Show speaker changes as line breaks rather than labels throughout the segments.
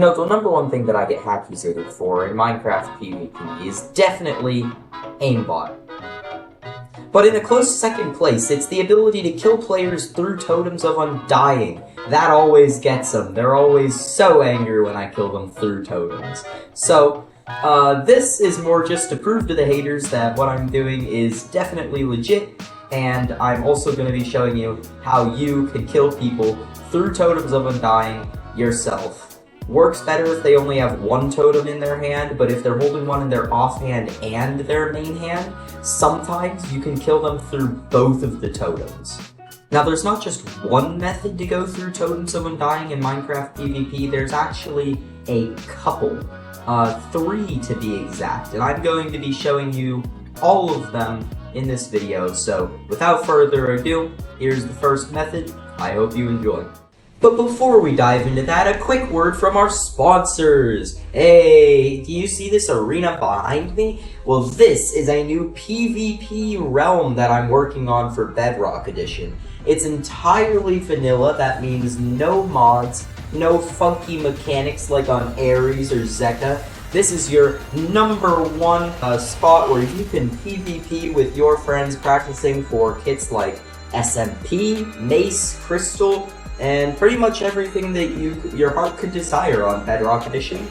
You know, the number one thing that I get accusated for in Minecraft PvP is definitely aimbot. But in a close second place, it's the ability to kill players through Totems of Undying. That always gets them. They're always so angry when I kill them through Totems. So, this is more just to prove to the haters that what I'm doing is definitely legit, and I'm also going to be showing you how you can kill people through Totems of Undying yourself. Works better if they only have one totem in their hand, but if they're holding one in their offhand and their main hand, sometimes you can kill them through both of the totems. Now, there's not just one method to go through Totems of Undying in Minecraft PvP, there's actually a couple. 3 to be exact, and I'm going to be showing you all of them in this video, so without further ado, here's the first method. I hope you enjoy. But before we dive into that, a quick word from our sponsors. Hey, do you see this arena behind me? Well, this is a new PvP realm that I'm working on for Bedrock Edition. It's entirely vanilla, that means no mods, no funky mechanics like on Ares or Zeka. This is your #1 spot where you can PvP with your friends, practicing for kits like SMP, Mace, Crystal, and pretty much everything that your heart could desire on Bedrock Edition.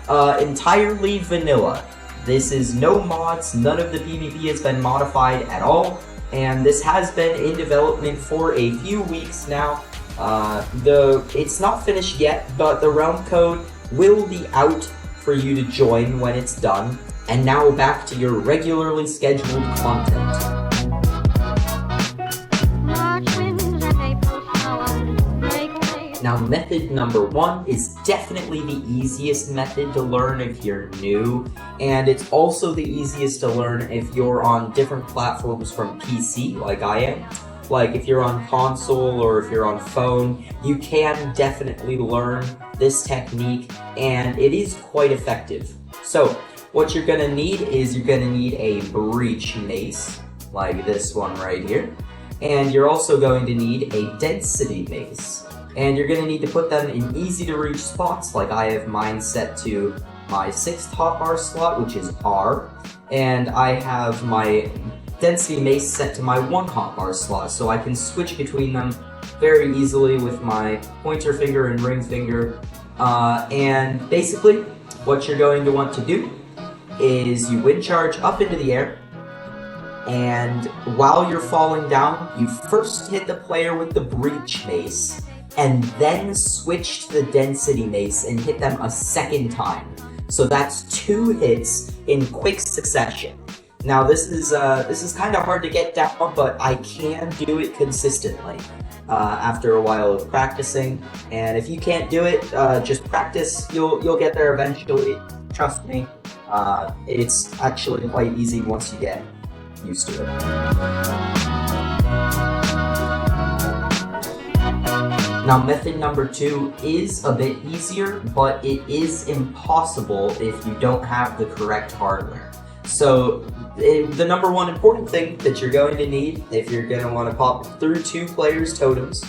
Entirely vanilla. This is no mods, none of the PvP has been modified at all, and this has been in development for a few weeks now. It's not finished yet, but the realm code will be out for you to join when it's done. And now back to your regularly scheduled content. Now, method number 1 is definitely the easiest method to learn if you're new, and it's also the easiest to learn if you're on different platforms from PC, like I am. Like, if you're on console or if you're on phone, you can definitely learn this technique, and it is quite effective. So, what you're gonna need is you're gonna need a breach mace, like this one right here, and you're also going to need a density mace. And you're going to need to put them in easy to reach spots, like I have mine set to my 6th hotbar slot, which is R, and I have my density mace set to my 1 hotbar slot, so I can switch between them very easily with my pointer finger and ring finger. And basically, what you're going to want to do is you wind charge up into the air, and while you're falling down, you first hit the player with the breach mace, and then switch to the density mace and hit them a second time. So that's 2 hits in quick succession. Now this is kind of hard to get down, but I can do it consistently after a while of practicing. And if you can't do it, just practice. You'll get there eventually. Trust me. It's actually quite easy once you get used to it. Now, method number 2 is a bit easier, but it is impossible if you don't have the correct hardware. So, the #1 important thing that you're going to need if you're going to want to pop through 2 players' totems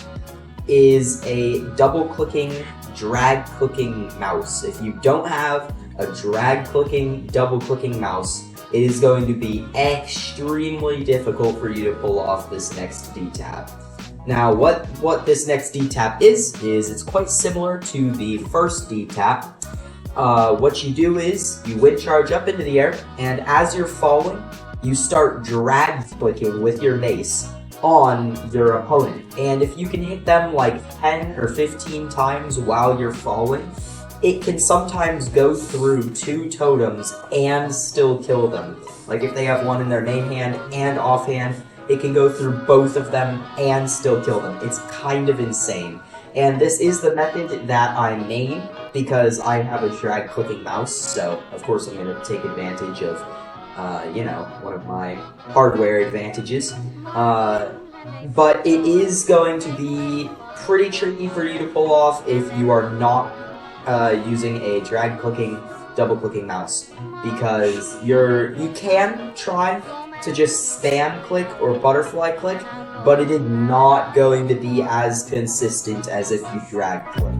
is a double-clicking, drag-clicking mouse. If you don't have a drag-clicking, double-clicking mouse, it is going to be extremely difficult for you to pull off this next DTap. Now, what this next DTap is it's quite similar to the first DTap. What you do is you wind charge up into the air, and as you're falling, you start drag clicking with your mace on your opponent. And if you can hit them like 10 or 15 times while you're falling, it can sometimes go through 2 totems and still kill them. Like if they have one in their main hand and offhand, it can go through both of them and still kill them. It's kind of insane. And this is the method that I main because I have a drag clicking mouse, so of course I'm going to take advantage of, one of my hardware advantages. But it is going to be pretty tricky for you to pull off if you are not using a drag clicking, double clicking mouse, because you can try to just spam click or butterfly click, but it is not going to be as consistent as if you drag click.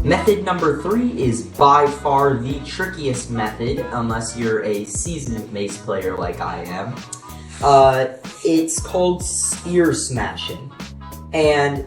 Method number 3 is by far the trickiest method, unless you're a seasoned mace player like I am. It's called spear smashing. And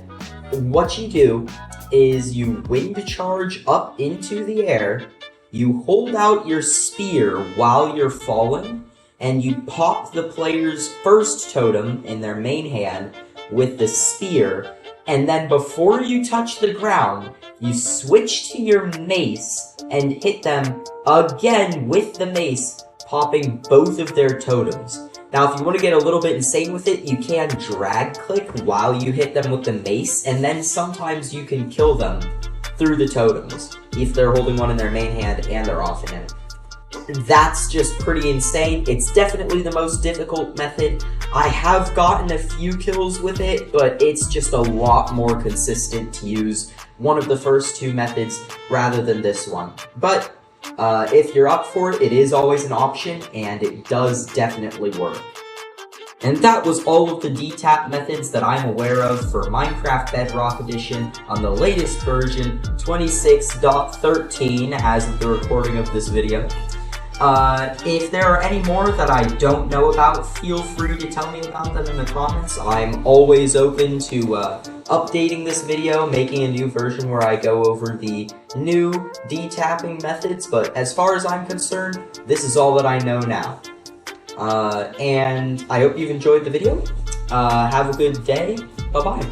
what you do is you wind charge up into the air, you hold out your spear while you're falling, and you pop the player's first totem in their main hand with the spear, and then before you touch the ground, you switch to your mace and hit them again with the mace, popping both of their totems. Now, if you want to get a little bit insane with it, you can drag click while you hit them with the mace, and then sometimes you can kill them through the totems, if they're holding one in their main hand and they're offhand. That's just pretty insane. It's definitely the most difficult method. I have gotten a few kills with it, but it's just a lot more consistent to use one of the first two methods rather than this one. But if you're up for it, it is always an option, and it does definitely work. And that was all of the DTap methods that I'm aware of for Minecraft Bedrock Edition on the latest version, 26.13, as of the recording of this video. If there are any more that I don't know about, feel free to tell me about them in the comments. I'm always open to updating this video, making a new version where I go over the new detapping methods, but as far as I'm concerned, this is all that I know now. And I hope you've enjoyed the video. Have a good day. Bye-bye.